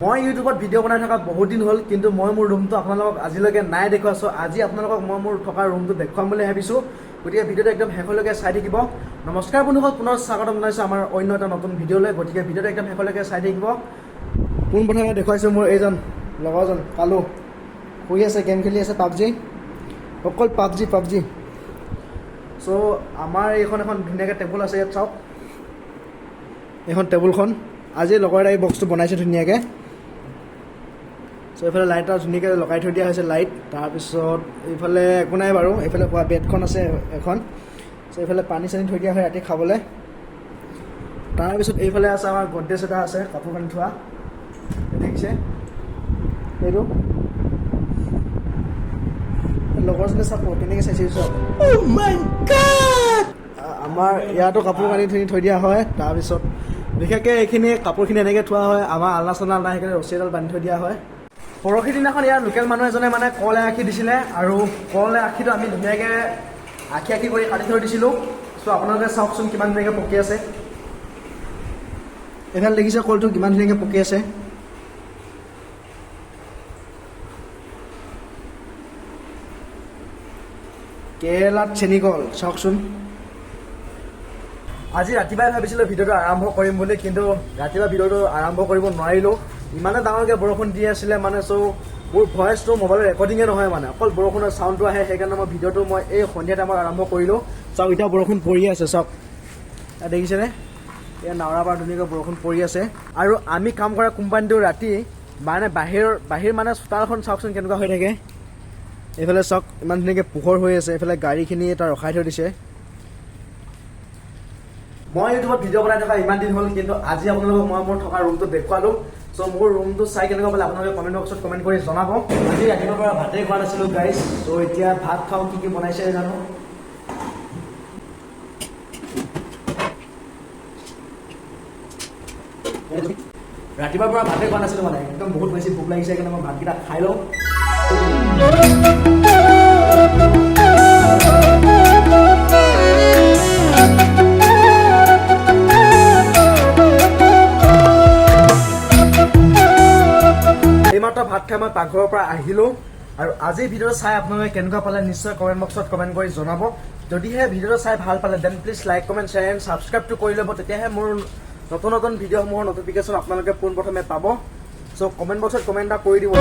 মই ইউটিউবত ভিডিঅ' বনাই থকা বহুত দিন হ'ল, কিন্তু মই মোৰ ৰুমটো আপোনালোকক আজিলৈকে নাই দেখুওৱা। চ' আজি আপোনালোকক মই মোৰ থকা ৰুমটো দেখুৱাম বুলি ভাবিছোঁ। গতিকে ভিডিঅ'টো একদম শেষলৈকে চাই থাকিব। নমস্কাৰ বন্ধুসকল, পুনৰ স্বাগতম জনাইছোঁ আমাৰ অন্য এটা নতুন ভিডিঅ'লৈ। গতিকে ভিডিঅ'টো একদম শেষলৈকে চাই থাকিব। পোনপ্ৰথমে দেখুৱাইছোঁ মোৰ এইজন লগৰজন পালোঁ, শুই আছে, গেম খেলি আছে, পাবজি, অকল পাবজি। চ' আমাৰ এইখন এখন ধুনীয়াকৈ টেবুল আছে, ইয়াত চাওক এইখন টেবুলখন। আজি লগৰ এটাই বক্সটো বনাইছে ধুনীয়াকৈ। চ' এইফালে লাইট এটা ধুনীয়াকৈ লগাই থৈ দিয়া হৈছে, লাইট। তাৰপিছত এইফালে একো নাই বাৰু, এইফালে বেডখন আছে এখন। চ' এইফালে পানী চানী থৈ দিয়া হয় ৰাতি খাবলৈ। তাৰপিছত এইফালে আছে আমাৰ গড্ৰেজ এটা আছে, কাপোৰ কানি থোৱা, দেখিছে এইটো। লগৰজনে চাব কেনেকৈ চাইছে চব। আমাৰ ইয়াতো কাপোৰ কানি থৈ দিয়া হয়। তাৰপিছত বিশেষকৈ এইখিনি কাপোৰখিনি এনেকৈ থোৱা হয়। আমাৰ আলনা চালনা নাই, সেইকাৰণে ৰছী এডাল বান্ধি থৈ দিয়া হয়। পৰহি দিনাখন ইয়াৰ লোকেল মানুহ এজনে মানে কল আখি দিছিলে, আৰু কল আখিটো আমি ধুনীয়াকৈ আখি কৰি কাটি থৈ দিছিলোঁ। চ' আপোনালোকে চাওকচোন কিমান ধুনীয়াকৈ পকি আছে। এইফালে দেখিছে কলটো কিমান ধুনীয়াকৈ পকি আছে। কেৰেলাত চেনিকল, চাওকচোন। আজি ৰাতিপুৱাই ভাবিছিলোঁ ভিডিঅ'টো আৰম্ভ কৰিম বুলি, কিন্তু ৰাতিপুৱা ভিডিঅ'টো আৰম্ভ কৰিব নোৱাৰিলোঁ। ইমানে ডাঙৰকৈ বৰষুণ দি আছিলে মানে। চ' মোৰ ভইচটো মোবাইলৰ ৰেকৰ্ডিঙে নহয় মানে, অকল বৰষুণৰ চাউণ্ডটো আহে। সেইকাৰণে মই ভিডিঅ'টো এই সন্ধিয়া টাইমত আৰম্ভ কৰিলোঁ। চাওক এতিয়া বৰষুণ পৰি আছে, চাওক দেখিছেনে, এয়া নাৱৰাপাৰ ধুনীয়াকৈ বৰষুণ পৰি আছে। আৰু আমি কাম কৰা কোম্পানীটো ৰাতি মানে বাহিৰ মানে চোতালখন চাওকচোন কেনেকুৱা হৈ থাকে। এইফালে চাওক ইমান ধুনীয়াকৈ পোহৰ হৈ আছে। এইফালে গাড়ীখিনি এটা ৰখাই থৈ দিছে। মই ইউটিউবত ভিডিঅ' বনাই থকা ইমান দিন হ'ল, কিন্তু আজি আপোনালোকক মই মোৰ থকা ৰুমটো দেখুৱালোঁ। চ' মোৰ ৰুমটো চাই কেনেকুৱা পালে আপোনালোকে কমেণ্ট বক্সত কমেণ্ট কৰি জনাব। আজি ৰাতিপুৱাৰ পৰা ভাতেই খোৱা নাছিলোঁ গাইজ। চ' এতিয়া ভাত খাওঁ, কি বনাইছে জানো। ৰাতিপুৱাৰ পৰা ভাতেই খোৱা নাছিলোঁ মানে, একদম বহুত বেছি ভোক লাগিছে। সেইকাৰণে মই ভাতকেইটা খাই লওঁ। এইমাত্ৰ ভাত খাই মই পাকঘৰৰ পৰা আহিলোঁ। আৰু আজিৰ ভিডিঅ'টো চাই আপোনালোকে কেনেকুৱা পালে নিশ্চয় কমেণ্ট বক্সত কমেণ্ট কৰি জনাব। যদিহে ভিডিঅ'টো চাই ভাল পালে then please like, comment, share and ছাবস্ক্ৰাইবটো কৰি ল'ব। তেতিয়াহে মোৰ নতুন ভিডিঅ'সমূহৰ নটিফিকেশ্যন আপোনালোকে পোনপ্ৰথমে পাব। চ' কমেণ্ট বক্সত কমেণ্ট এটা কৰি দিব।